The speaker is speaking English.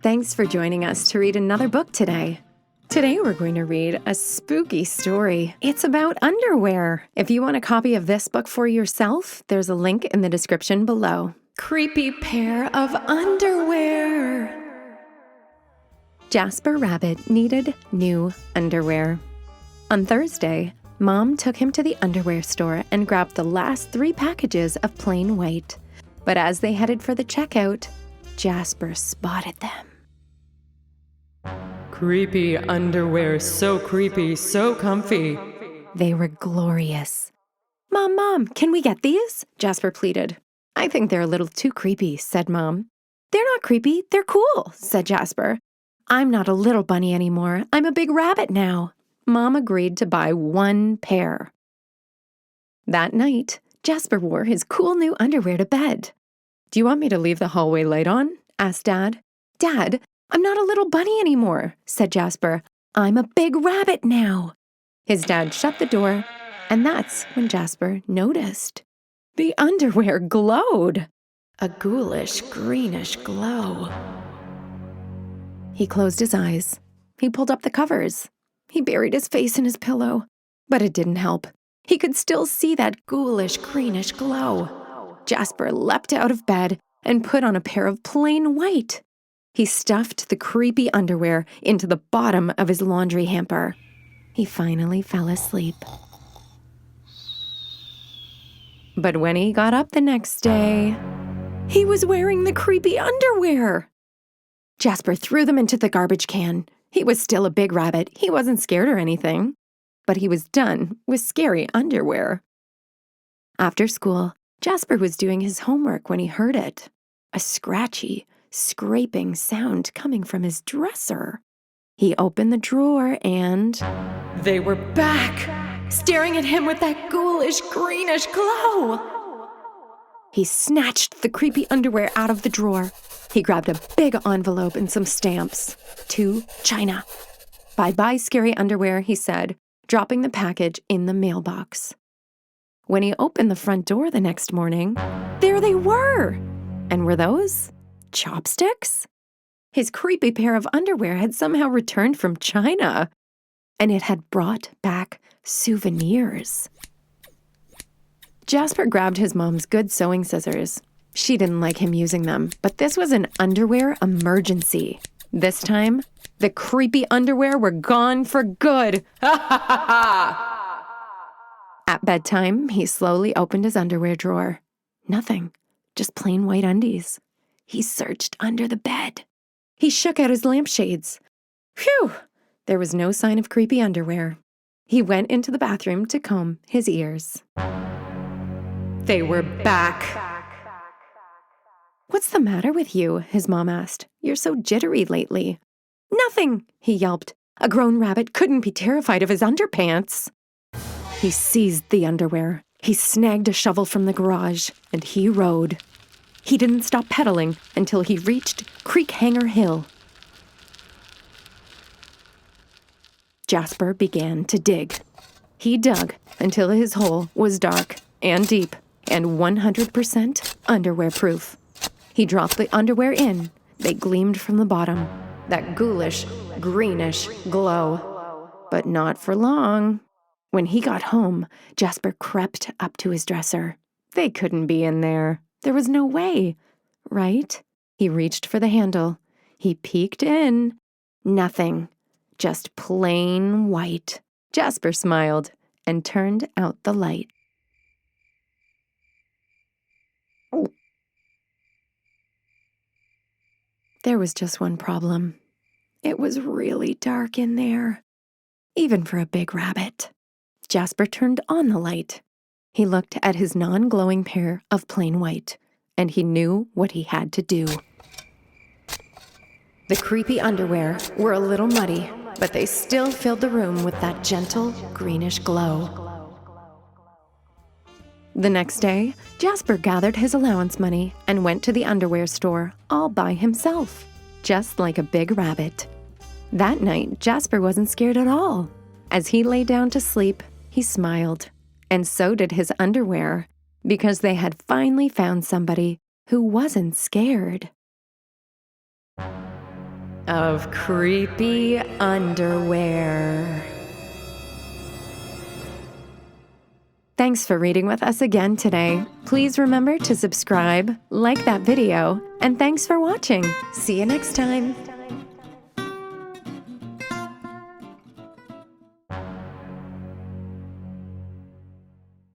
Thanks for joining us to read another book today. Today we're going to read a spooky story. It's about underwear. If you want a copy of this book for yourself, there's a link in the description below. Creepy pair of underwear. Jasper Rabbit needed new underwear. On Thursday, Mom took him to the underwear store and grabbed the last 3 packages of plain white. But as they headed for the checkout, Jasper spotted them. Creepy underwear, so creepy, so comfy. They were glorious. Mom, can we get these? Jasper pleaded. I think they're a little too creepy, said Mom. They're not creepy, they're cool, said Jasper. I'm not a little bunny anymore, I'm a big rabbit now. Mom agreed to buy 1 pair. That night, Jasper wore his cool new underwear to bed. Do you want me to leave the hallway light on? Asked Dad. Dad, I'm not a little bunny anymore, said Jasper. I'm a big rabbit now. His dad shut the door, and that's when Jasper noticed. The underwear glowed. A ghoulish, greenish glow. He closed his eyes. He pulled up the covers. He buried his face in his pillow. But it didn't help. He could still see that ghoulish, greenish glow. Jasper leapt out of bed and put on a pair of plain white. He stuffed the creepy underwear into the bottom of his laundry hamper. He finally fell asleep. But when he got up the next day, he was wearing the creepy underwear. Jasper threw them into the garbage can. He was still a big rabbit. He wasn't scared or anything. But he was done with scary underwear. After school, Jasper was doing his homework when he heard it. A scratchy, scraping sound coming from his dresser. He opened the drawer and they were back, staring at him with that ghoulish, greenish glow. He snatched the creepy underwear out of the drawer. He grabbed a big envelope and some stamps. To China. Bye-bye, scary underwear, he said, dropping the package in the mailbox. When he opened the front door the next morning, there they were. And were those chopsticks? His creepy pair of underwear had somehow returned from China, and it had brought back souvenirs. Jasper grabbed his mom's good sewing scissors. She didn't like him using them, but this was an underwear emergency. This time, the creepy underwear were gone for good. Ha ha ha ha! At bedtime, he slowly opened his underwear drawer. Nothing, just plain white undies. He searched under the bed. He shook out his lampshades. Phew! There was no sign of creepy underwear. He went into the bathroom to comb his ears. They were back. What's the matter with you? His mom asked. You're so jittery lately. Nothing, he yelped. A grown rabbit couldn't be terrified of his underpants. He seized the underwear. He snagged a shovel from the garage, and he rode. He didn't stop pedaling until he reached Creek Hanger Hill. Jasper began to dig. He dug until his hole was dark and deep and 100% underwear-proof. He dropped the underwear in. They gleamed from the bottom. That ghoulish, greenish glow. But not for long. When he got home, Jasper crept up to his dresser. They couldn't be in there. There was no way, right? He reached for the handle. He peeked in. Nothing. Just plain white. Jasper smiled and turned out the light. There was just one problem. It was really dark in there, even for a big rabbit. Jasper turned on the light. He looked at his non-glowing pair of plain white, and he knew what he had to do. The creepy underwear were a little muddy, but they still filled the room with that gentle, greenish glow. The next day, Jasper gathered his allowance money and went to the underwear store all by himself, just like a big rabbit. That night, Jasper wasn't scared at all. As he lay down to sleep, he smiled, and so did his underwear, because they had finally found somebody who wasn't scared. of creepy underwear. Thanks for reading with us again today. Please remember to subscribe, like that video, and thanks for watching. See you next time.